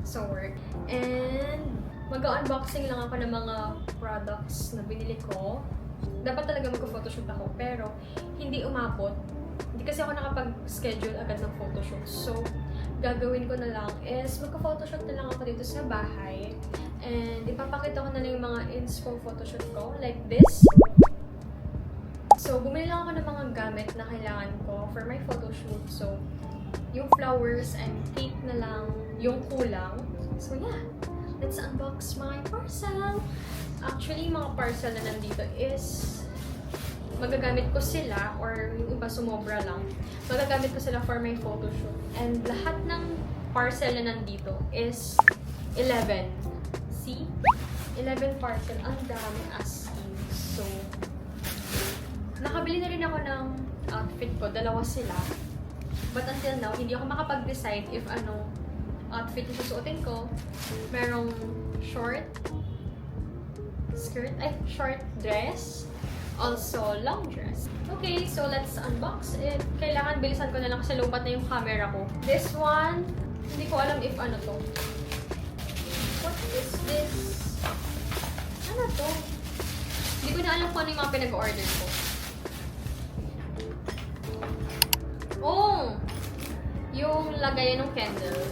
sa work. And mag-unboxing lang ako ng mga products na binili ko. Dapat talaga mag-photoshoot ako, pero hindi umabot. Hindi kasi ako nakapag-schedule agad ng photoshoot. So, gagawin ko na lang is magka-photoshoot na lang ako dito sa bahay. And ipapakita ko na lang yung mga inspo photoshoot ko, like this. So, bumili lang ako ng mga gamit na kailangan ko for my photoshoot. So, yung flowers and cake na lang yung kulang. So, yeah. Let's unbox my parcel. Actually, yung mga parcel na nandito is magagamit ko sila or yung iba sumobra lang. Magagamit ko sila for my photoshoot. And lahat ng parcel na nandito is 11. See? 11 parcel. Ang dami as in. So, nakabili na rin ako ng outfit ko. Dalawa sila. But until now, hindi ako makapag-decide if anong outfit yung susuotin ko. Merong short skirt, short dress. Also, long dress. Okay, so let's unbox it. Kailangan bilisan ko na lang kasi lupat na yung camera ko. This one, hindi ko alam if ano to. What is this? Ano to? Hindi ko na alam kung ano yung mga pinag-order ko. Oh! Yung lagayan ng candle.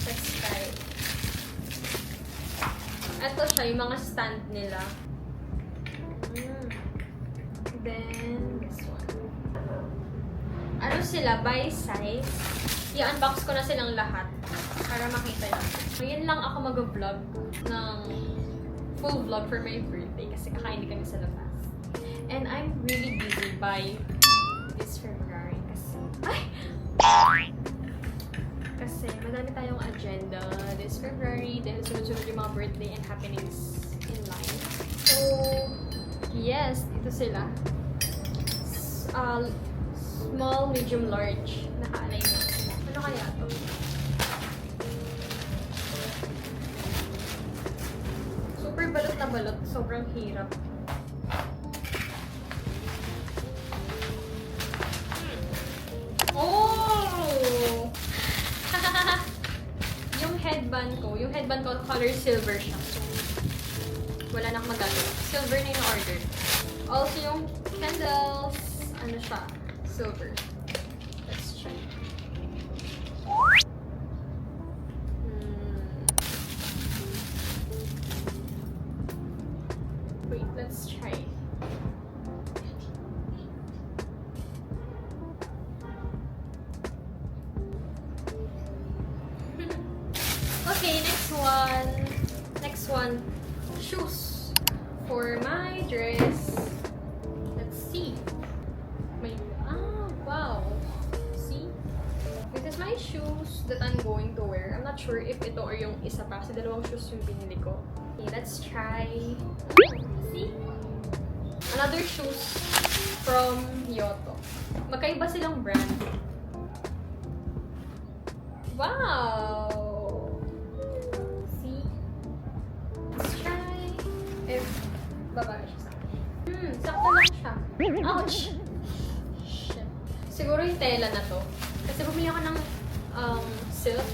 Let's try. Ito siya, yung mga stand nila. Then, this one. Ano sila? By size. I-unbox ko na silang lahat para makita nyo. Ngayon lang ako mag-vlog ng full vlog for my birthday kasi kakain din kami sa labas. And I'm really busy by this February kasi... Ay! Kasi madami tayong agenda this February dahil sunod-sunod yung mga birthday and happenings in line. So, yes, ito sila. Small, medium, large. Naka-align na sila. Ano kaya to? Super balot na balot. Sobrang hirap. Oh! Yung headband ko, color silver siya. So, wala na akong magagawa. Silver na yung order. Also, yung candles, ano siya? Silver. Let's try. Wait, let's try. Okay, next one. Next one. Shoes. For my dress. Let's see. Wow. See? This is my shoes that I'm going to wear. I'm not sure if ito or yung isa pa. Kasi dalawang shoes yung pinili ko. Okay, let's try. See? Another shoes from Yoto. Magkaiba silang brand. Wow! See? Let's try. If babae siya sa akin. Sakto lang siya. Ouch! Shit. Siguro yung tela na to. Kasi bumili ako ng silk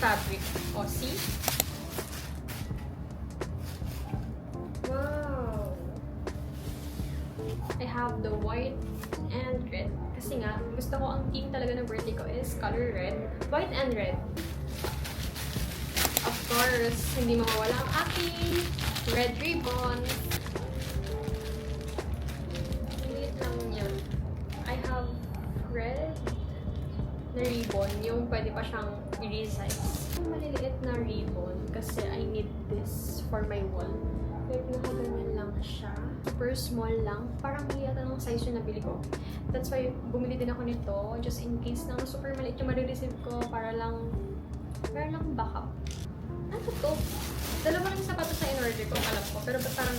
fabric. O, see? Wow! I have the white and red. Kasi nga, gusto ko ang theme talaga ng birthday ko is color red. White and red. Of course, hindi mawawala ang aking red ribbon. Liit lang yun. I have red na ribbon. Yung pwede pa siyang i-resize. Maliliit na ribbon kasi I need this for my wall. Pero nakaganyan lang siya. Super small lang. Parang mali yata ng size yung nabili ko. That's why bumili din ako nito. Just in case na super maliit yung marireceive ko. Para lang backup. Ano to? Dalawa lang yung sapatos na in-order ko. Alam ko. Pero ba't parang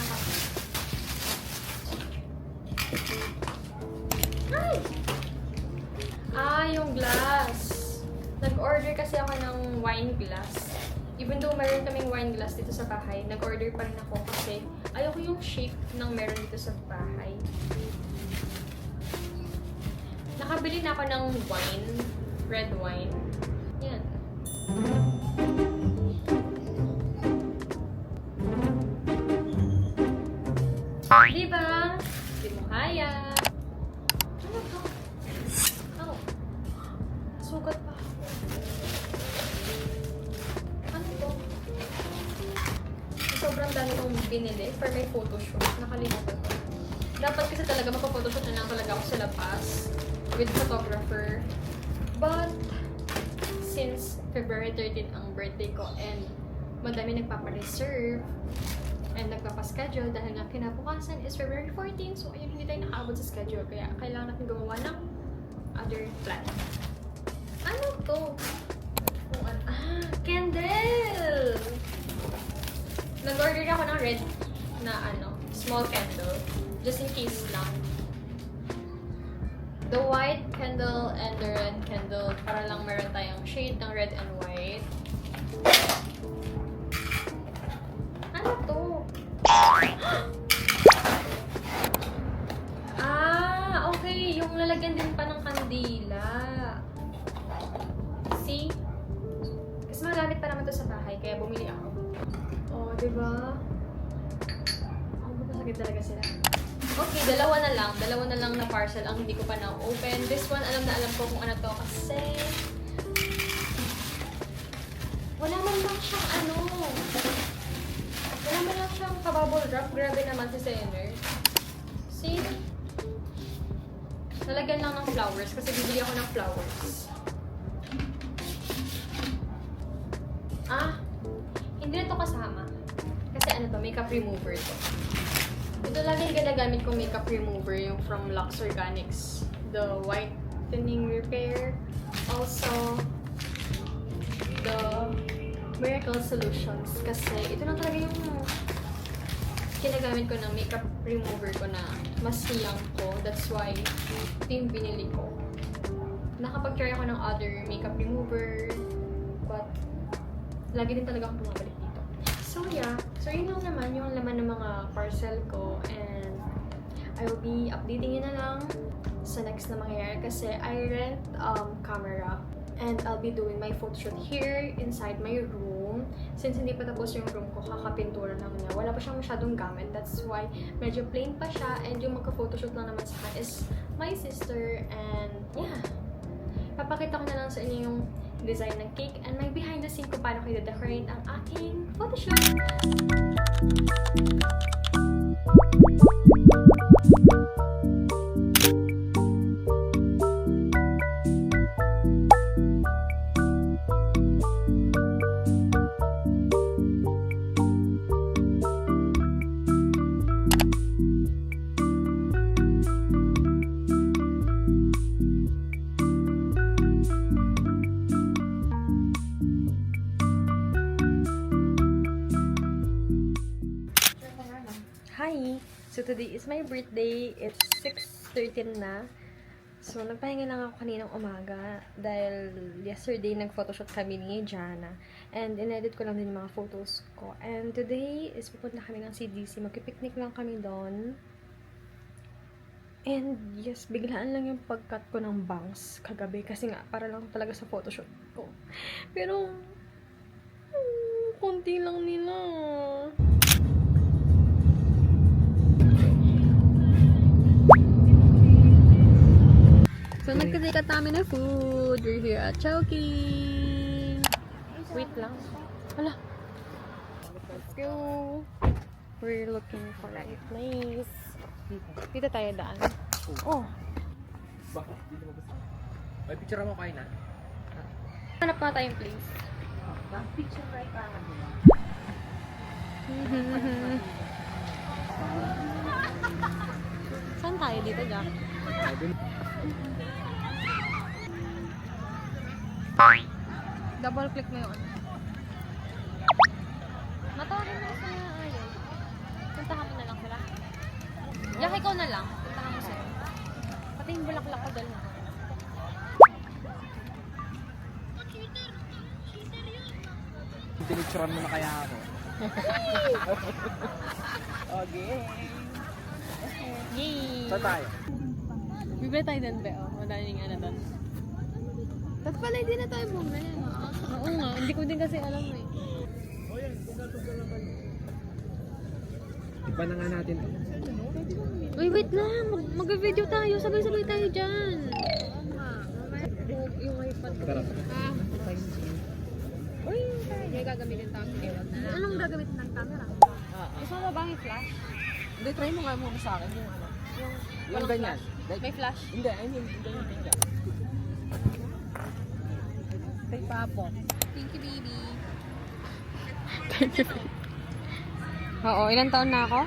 Ay! Yung glass. Nag-order kasi ako ng wine glass. Even though meron kaming wine glass dito sa bahay, nag-order pa rin ako kasi ayoko yung shape ng meron dito sa bahay. Nakabili na ako ng wine, red wine. Yan. Di ba? Di mo kaya. Ano to? Ano? Sugat pa ako. Ano to? Sobrang dami kong binili for my photoshoot. Nakalimutan ko. Dapat kasi talaga magpa-photoshoot na lang talaga ako sa labas with photographer. But, since February 13 ang birthday ko and madami nagpapa-reserve and nagpapa-schedule dahil nga kinabukasan is February 14, so ayun, hindi tayo nakaabot sa schedule. Kaya kailangan natin gumawa ng other plan. Ano to? Kung ano? Ah, candle! Nag-order ako ng red na small candle. Just in case lang. The white candle and the red candle para lang meron tayong shade ng red and white. Ano to? Ah, okay. Yung lalagyan din pa ng kandila. See? Kasi magamit pa naman to sa bahay, kaya bumili ako. Oh, diba? Ang masakit talaga sila. Okay, dalawa na lang na parcel ang hindi ko pa na-open. This one, alam na alam ko kung ano to kasi wala man lang siyang wala man lang siyang kabubble wrap. Grabe naman si Seller. See? Nalagyan lang ng flowers kasi bibili ako ng flowers. Ah, hindi na to kasama. Kasi ano to, makeup remover to. Ito lagi yung ginagamit kong makeup remover, yung from Lux Organics. The whitening repair. Also, the Miracle Solutions. Kasi ito na talaga yung ginagamit ko ng makeup remover ko na mas young ko. That's why ito yung binili ko. Nakapag-try ako ng other makeup remover. But, lagi din talaga akong bumabalik dito. So yeah, so yun lang naman yung laman ng mga parcel ko and I will be updating yun na lang sa next na mangyayari kasi I rent camera and I'll be doing my photoshoot here inside my room. Since hindi pa tapos yung room ko, kakapintura lang niya. Wala pa siyang masyadong gamit. That's why medyo plain pa siya and yung magka-photoshoot lang naman sa akin is my sister and yeah. Papakita ko na lang sa inyo yung design ng cake and may behind the scene kung paano ko i-decorate ang aking photoshoot. Hi! So today is my birthday. It's 6:13 na. So nagpahinga lang ako kaninang umaga dahil yesterday nag-photoshoot kami ni Jana. And in-edit ko lang din yung mga photos ko. And today is pupunta kami ng CDC. Magpipiknik lang kami doon. And yes, biglaan lang yung pag-cut ko ng bangs kagabi kasi nga para lang talaga sa photoshoot ko. Pero konti lang nila. So, nagkasika kami na food. We're here at Chowking. Wait lang. Hala. Let's go. We're looking for a place. Dito tayo daan. Oh. Bakit? Dito mo gusto? May picture mo kayo na? Hanap pa tayong place. Picture right pa diba? Saan tayo dito, Jack? Double click mo yun. Matawagin mo sa ayaw. Puntahan mo na lang sila. Jack, ikaw na lang. Puntahan mo sila. Pati yung bulaklak ko dal na. Pinicturean mo na kaya ako. Okay. Yay! Saan tayo? Bibili tayo din, Beo. Madaling ano doon. Ba't pala hindi na tayo bumili? Oo nga, hindi ko din kasi alam eh. Iba na nga natin. Uy, wait lang. Mag-video tayo. Sabay-sabay tayo dyan. Yung iPad ko. Tara. Uy, hindi gagamitin tayo. Anong gagamitin ng camera? Gusto mo ba yung flash? Hindi, try mo nga muna sa akin yung ano. Yung ganyan. Like, May flash? hindi, I mean, ganyan. Kay Papo. Thank you, baby. Thank you. Oo, ilang taon na ako?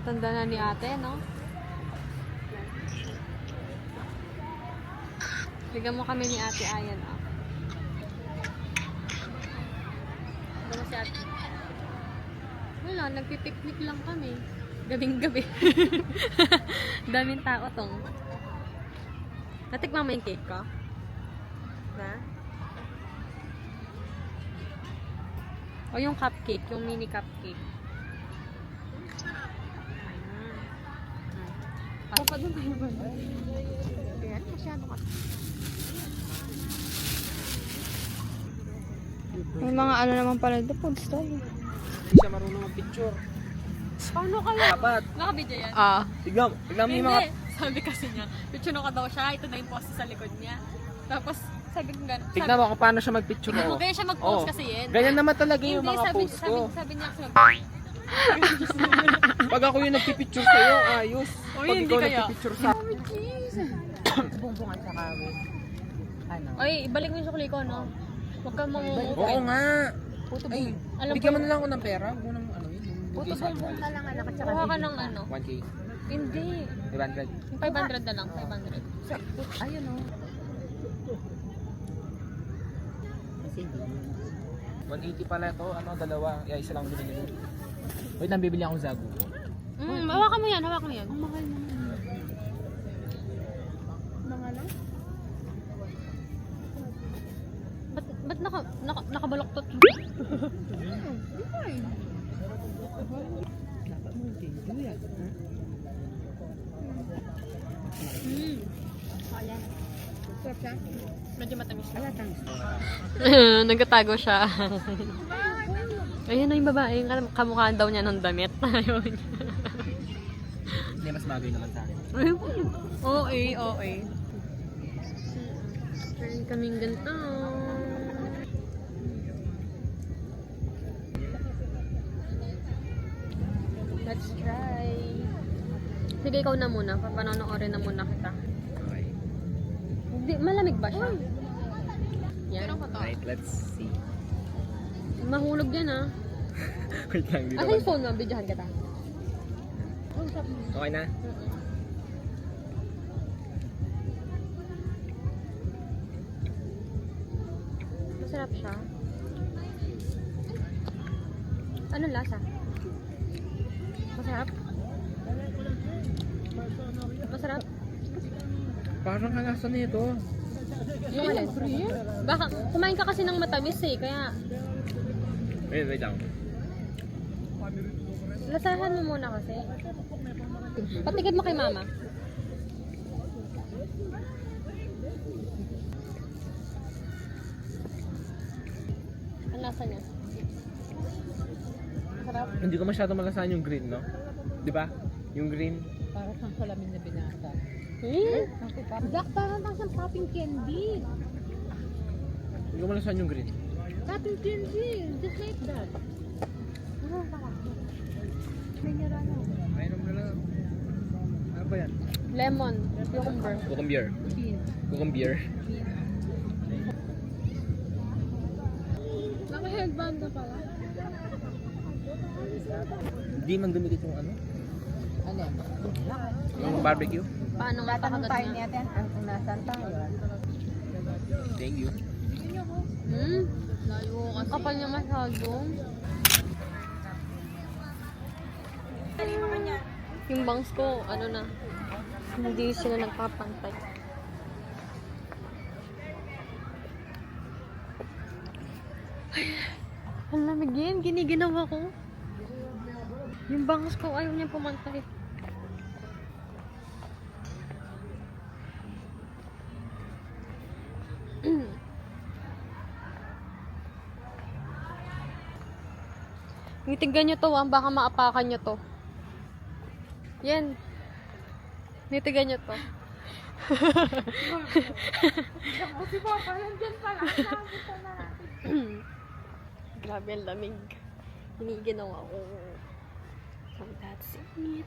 Tanda na ni ate, no? Bigyan mo kami ni ate Ayan, ah. Ano si ate? Wala, nagpipiknik lang kami. Gabing-gabi. Daming tao tong. Natikman mo yung cake ko? Na? O yung cupcake, yung mini cupcake. Pa doon tayo ba? Kaya masyado ka. May mga ano naman pala doon, food stall. Hindi siya marunong mag-picture. Paano kaya? Dapat. Nakabidyo yan? Tignan mo yung mga... Hindi. Sabi kasi niya, picture ka daw siya, ito na yung post sa likod niya. Tapos, sabi ko gano'n. Tignan mo kung paano siya mag-picture. Sabi, Oh. kaya siya mag-post Oo. kasi yan. Ganyan naman talaga yung Hindi, mga sabi, post sabi, ko. sabi niya kasi Pag ako yung nagpipicture sa'yo, ayos. Uy, Pag hindi ikaw kaya. nagpipicture sa... Bumbungan sa kawin. Ano? Oy, ibalik mo yung sukli ko, no? Huwag kang mangungupit. Oo nga. Puto Ay, Alam bigyan ko- mo na lang ako ng pera. Huwag mo nang ano yun. Puto bumbong na lang anak at saka Kuha ka bibig ng pa. ano. 1K. Hindi. 500. Yung 500 na lang, 500. Ayun o. Kasi hindi. 180 pala ito. Ano, dalawa. Isa lang binili ko. Wait, nang bibili akong zago ko. Hawakan mo yan, hawakan mo yan. Ang mahal naman. Mga lang? Ba't nakabaloktot? Dapat mo enjoy ah. Ayan. Sarap siya? Medyo matamis na. Alatang. Nagtatago siya. Ayun na yung babae, kamukhaan daw niya ng damit. Ayaw niya. Hindi, mas bagay naman sa akin. Okay. Turn kaming ganito. Let's try. Sige, ikaw na muna. Papanonoorin na muna kita. Okay. Hindi, malamig ba siya? Yan. Right, let's see. Mahulog yan, ah. Wait lang, di Asa naman. yung phone mo? Bidyahan kita. Okay na? Masarap siya. Ano lasa? Masarap? Masarap? Parang kalasa nito. Yung alin? Baka, kumain ka kasi ng matamis eh, kaya Wait lang. lasahan mo muna kasi. Patigid mo kay mama. Ang lasa niya? Masarap? Hindi ko masyado malasahan yung green, no? Di ba? Yung green. Para kang salamin na binata. Black parang lang siyang popping candy. Hindi ko malasahan yung green. Popping candy, just like that. Ayun na lang. Ano ba yan? Lemon, cucumber. Cucumber. Cucumber. Naka-headband na pala. Hindi man dumikit yung ano? Ano yan? Yung barbecue. Paano nga Tatanong tayo pakagat niya? natin kung nasan tayo. Thank you. Ang kapal niya masyado. Yung bangs ko, ano na, hindi sila nagpapantay. Ay, ang lamig yan, giniginawa ko. Yung bangs ko, ayaw niya pumantay. Wait Titigan nyo to, baka maapakan nyo to. Yan. Titigan nyo to. Si Papa, nandyan pala. Nakakita na natin. Grabe ang lamig. Hiniginaw ako. So that's it.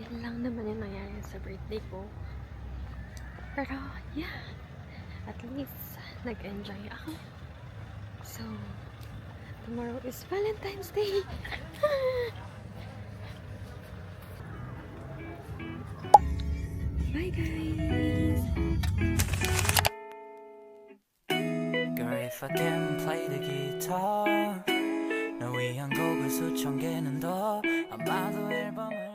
Yan lang naman yung nangyari sa birthday ko. Pero, yeah. At least, nag-enjoy ako. So, tomorrow is Valentine's Day. Bye, guys! Girl, if I can play the guitar 널 위한 곡을 수천 개는 더 아마도 앨범을